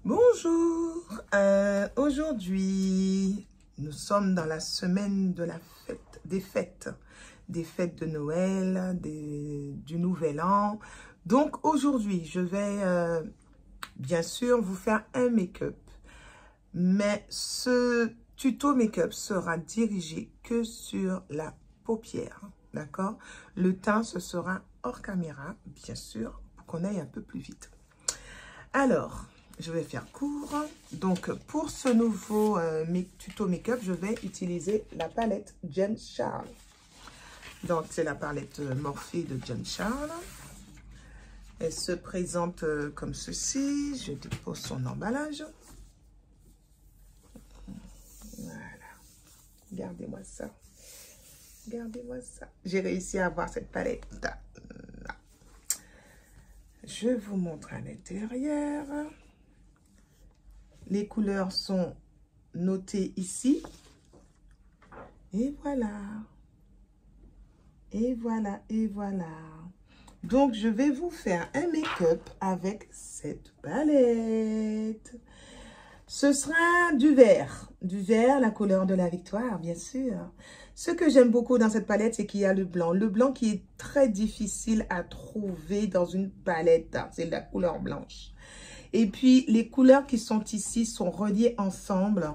Bonjour, aujourd'hui nous sommes dans la semaine de la fête, des fêtes de Noël, du Nouvel An. Donc aujourd'hui je vais bien sûr vous faire un make-up, mais ce tuto make-up sera dirigé que sur la paupière, d'accord? Le teint ce sera hors caméra, bien sûr, pour qu'on aille un peu plus vite. Alors, je vais faire court. Donc, pour ce nouveau tuto make-up, je vais utiliser la palette James Charles. Donc, c'est la palette Morphe de James Charles. Elle se présente comme ceci. Je dépose son emballage. Voilà. Regardez-moi ça. Regardez-moi ça. J'ai réussi à avoir cette palette. Je vous montre à l'intérieur. Les couleurs sont notées ici. Et voilà. Et voilà, et voilà. Donc, je vais vous faire un make-up avec cette palette. Ce sera du vert. Du vert, la couleur de la victoire, bien sûr. Ce que j'aime beaucoup dans cette palette, c'est qu'il y a le blanc. Le blanc qui est très difficile à trouver dans une palette. C'est la couleur blanche. Et puis, les couleurs qui sont ici sont reliées ensemble.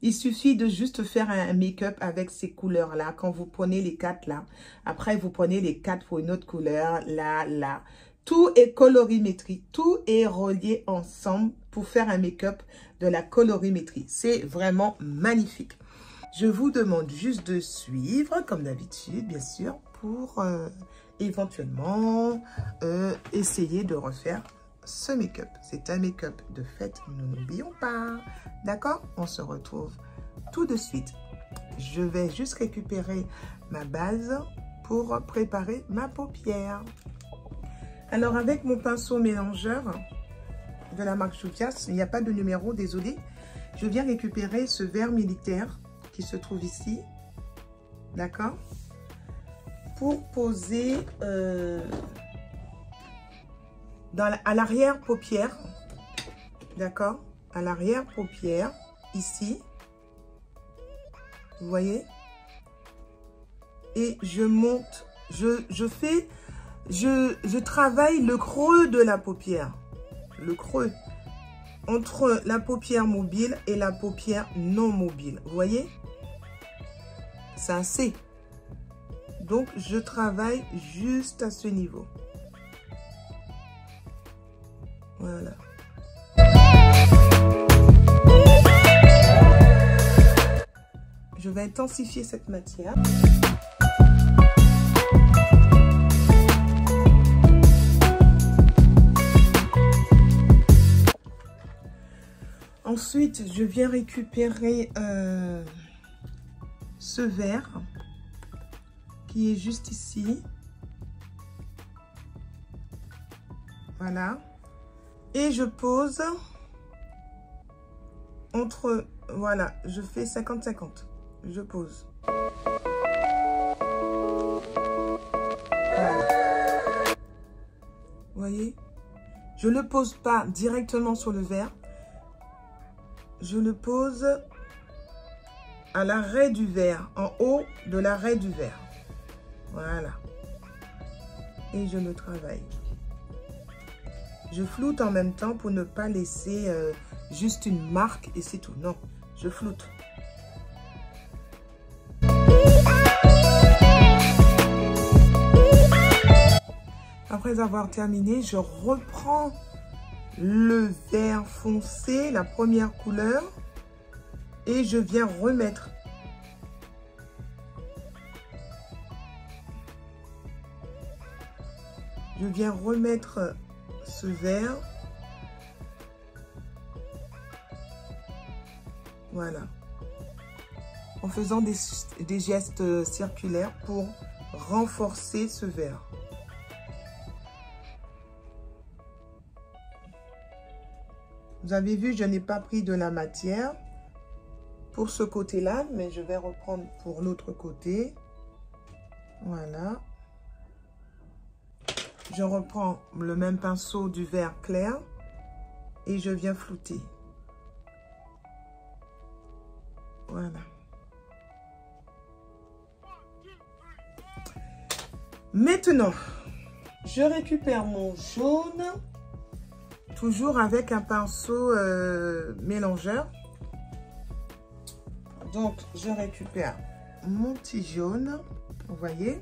Il suffit de juste faire un make-up avec ces couleurs-là. Quand vous prenez les quatre là, après vous prenez les quatre pour une autre couleur, là, là. Tout est colorimétrie. Tout est relié ensemble pour faire un make-up de la colorimétrie. C'est vraiment magnifique. Je vous demande juste de suivre, comme d'habitude, bien sûr, pour éventuellement essayer de refaire ce make-up. C'est un make-up de fête, nous n'oublions pas. D'accord? On se retrouve tout de suite. Je vais juste récupérer ma base pour préparer ma paupière. Alors, avec mon pinceau mélangeur de la marque Choupias, il n'y a pas de numéro, désolé. Je viens récupérer ce vert militaire qui se trouve ici. D'accord? Pour poser à l'arrière-paupière, d'accord, à l'arrière-paupière, ici, vous voyez, et je monte, je travaille le creux de la paupière, le creux, entre la paupière mobile et la paupière non mobile, vous voyez, c'est un C, donc je travaille juste à ce niveau. Voilà. Je vais intensifier cette matière. Ensuite, je viens récupérer ce vert qui est juste ici. Voilà. Et je pose entre, voilà, je fais 50-50. Je pose. Voilà. Vous voyez? Je ne le pose pas directement sur le verre. Je le pose à l'arrêt du verre, en haut de l'arrêt du verre. Voilà. Et je le travaille. Je floute en même temps pour ne pas laisser juste une marque et c'est tout. Non, je floute. Après avoir terminé, je reprends le vert foncé, la première couleur, et je viens remettre. Je viens remettre ce vert, voilà, en faisant des gestes circulaires pour renforcer ce vert. Vous avez vu, je n'ai pas pris de la matière pour ce côté-là, mais je vais reprendre pour l'autre côté. Voilà. Je reprends le même pinceau du vert clair et je viens flouter. Voilà. Maintenant, je récupère mon jaune, toujours avec un pinceau mélangeur. Donc, je récupère mon petit jaune, vous voyez.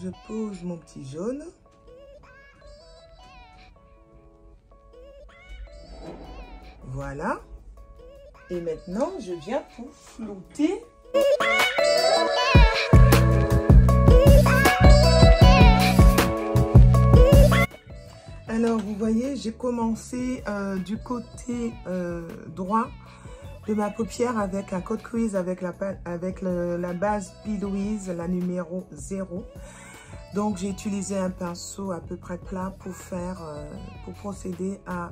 Je pose mon petit jaune. Voilà. Et maintenant, je viens pour flouter. Alors, vous voyez, j'ai commencé du côté droit de ma paupière avec un code crease avec la base P. Louise, la numéro 0. Donc, j'ai utilisé un pinceau à peu près plat pour procéder à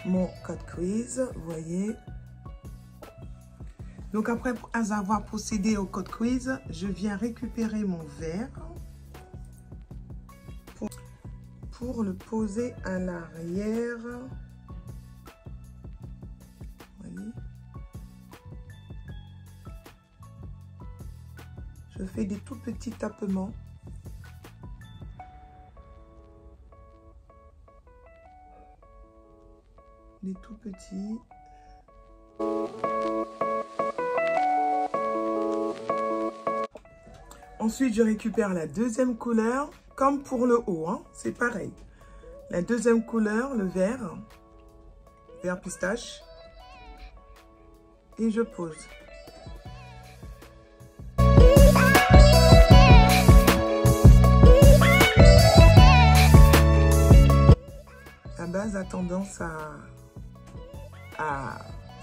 mon code crease, vous voyez. Donc, après avoir procédé au code crease, je viens récupérer mon verre pour le poser à l'arrière. Voyez. Je fais des tout petits tapements. Des tout petits. Ensuite, je récupère la deuxième couleur, comme pour le haut, hein, c'est pareil. La deuxième couleur, le vert pistache. Et je pose. La base a tendance à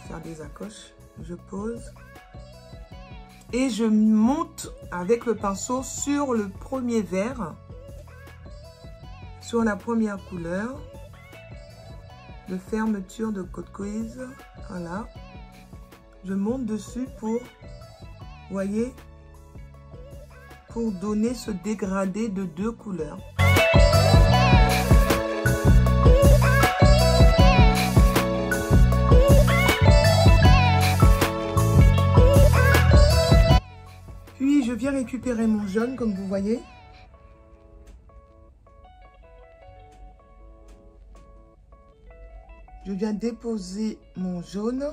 faire des accroches. Je pose. Et je monte avec le pinceau sur le premier vert, sur la première couleur de fermeture de code crease. Voilà. Je monte dessus pour, vous voyez, pour donner ce dégradé de 2 couleurs. Puis je viens récupérer mon jaune, comme vous voyez. Je viens déposer mon jaune.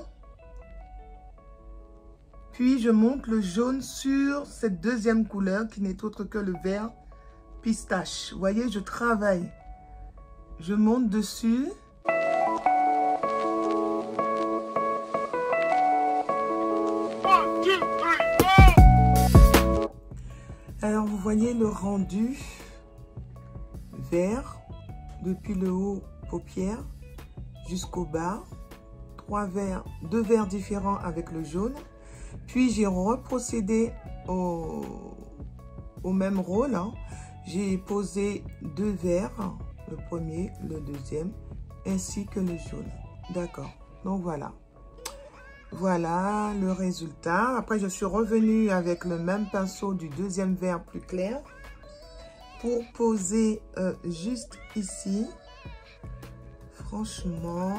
Puis je monte le jaune sur cette deuxième couleur qui n'est autre que le vert pistache. Vous voyez, je travaille. Je monte dessus. Alors, vous voyez le rendu vert depuis le haut paupière jusqu'au bas. 2 verts différents avec le jaune. Puis, j'ai reprocédé au même rôle. Hein. J'ai posé 2 verts, le premier, le deuxième, ainsi que le jaune. D'accord. Donc, voilà. Voilà le résultat. Après, je suis revenue avec le même pinceau du deuxième vert plus clair pour poser juste ici. Franchement,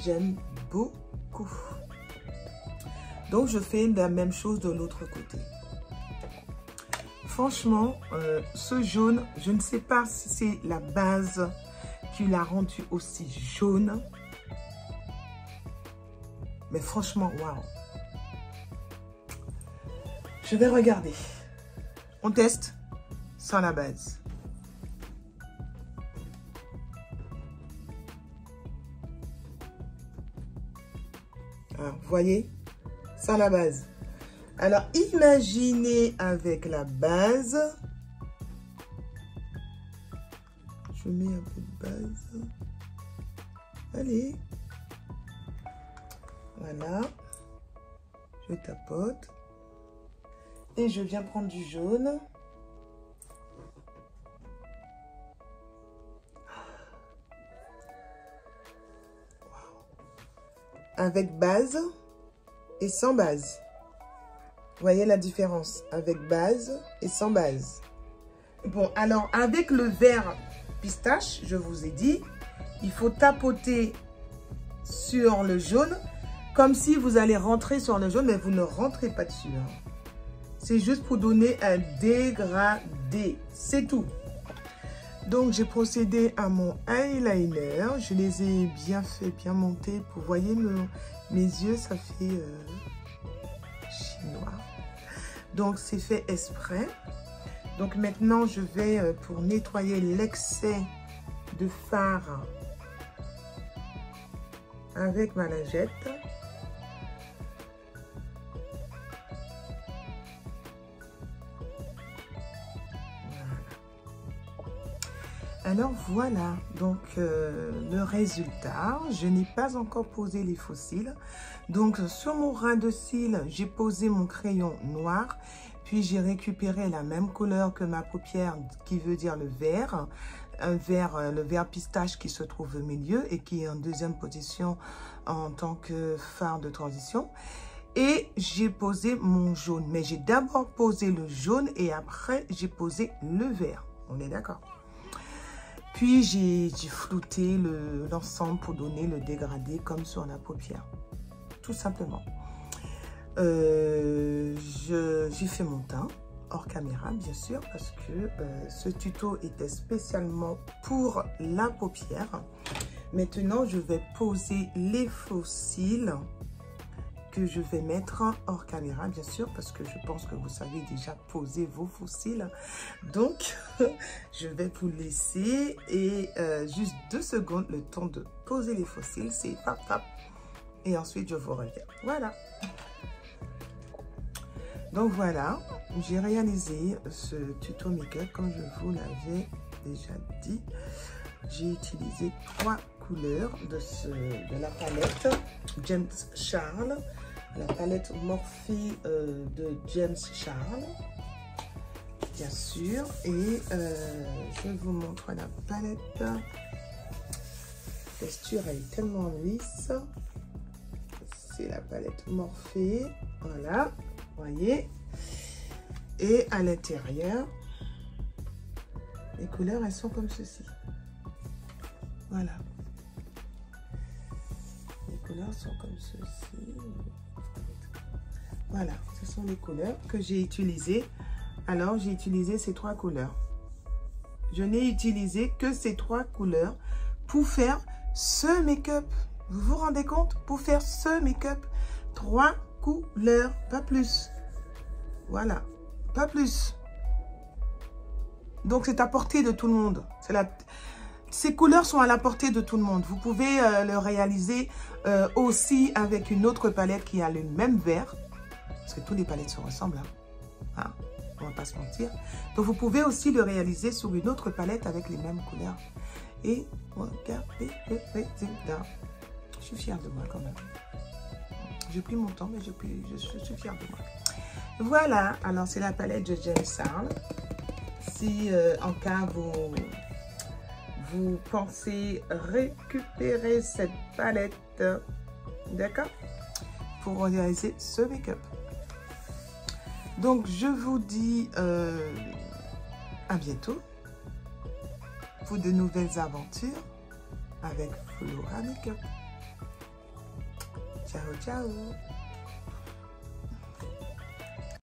j'aime beaucoup. Donc, je fais la même chose de l'autre côté. Franchement, ce jaune, je ne sais pas si c'est la base qui l'a rendu aussi jaune. Mais franchement, waouh. Je vais regarder. On teste sans la base. Alors, vous voyez, sans la base. Alors, imaginez avec la base. Je mets un peu de base. Allez. Voilà. Je tapote. Et je viens prendre du jaune. Avec base et sans base. Voyez la différence avec base et sans base. Bon, alors avec le vert pistache, je vous ai dit, il faut tapoter sur le jaune comme si vous allez rentrer sur le jaune, mais vous ne rentrez pas dessus. Hein. C'est juste pour donner un dégradé, c'est tout. Donc, j'ai procédé à mon eyeliner. Je les ai bien fait, bien montés. Vous voyez, mes yeux, ça fait chinois. Donc, c'est fait exprès. Donc, maintenant, je vais, pour nettoyer l'excès de fard avec ma lingette. Alors voilà, donc le résultat, je n'ai pas encore posé les faux cils. Donc sur mon ras de cils, j'ai posé mon crayon noir, puis j'ai récupéré la même couleur que ma paupière, qui veut dire le vert, le vert pistache qui se trouve au milieu et qui est en deuxième position en tant que fard de transition. Et j'ai posé mon jaune, mais j'ai d'abord posé le jaune et après j'ai posé le vert, on est d'accord? Puis, j'ai flouté l'ensemble pour donner le dégradé comme sur la paupière. Tout simplement. J'ai fait mon teint, hors caméra, bien sûr, parce que ce tuto était spécialement pour la paupière. Maintenant, je vais poser les faux cils que je vais mettre hors caméra, bien sûr, parce que je pense que vous savez déjà poser vos faux cils. Donc, je vais vous laisser et juste 2 secondes, le temps de poser les faux cils. C'est pap, pap. Et ensuite, je vous reviens. Voilà. Donc, voilà. J'ai réalisé ce tuto make-up comme je vous l'avais déjà dit. J'ai utilisé 3 couleurs de la palette James Charles, la palette Morphe de James Charles, bien sûr. Et je vous montre la palette. La texture est tellement lisse. C'est la palette Morphe, voilà, voyez. Et à l'intérieur, les couleurs, elles sont comme ceci. Voilà. Les couleurs sont comme ceci. Voilà, ce sont les couleurs que j'ai utilisées. Alors, j'ai utilisé ces 3 couleurs. Je n'ai utilisé que ces 3 couleurs pour faire ce make-up. Vous vous rendez compte? Pour faire ce make-up, 3 couleurs, pas plus. Voilà, pas plus. Donc, c'est à portée de tout le monde. Ces couleurs sont à la portée de tout le monde. Vous pouvez le réaliser aussi avec une autre palette qui a le même vert. Parce que tous les palettes se ressemblent. Hein? On ne va pas se mentir. Donc, vous pouvez aussi le réaliser sur une autre palette avec les mêmes couleurs. Et regardez le résultat. Je suis fière de moi quand même. J'ai pris mon temps, mais je suis fière de moi. Voilà. Alors, c'est la palette de James Charles. Si en cas vous pensez récupérer cette palette, d'accord, pour réaliser ce make-up. Donc, je vous dis à bientôt pour de nouvelles aventures avec Flora Makeup. Ciao, ciao.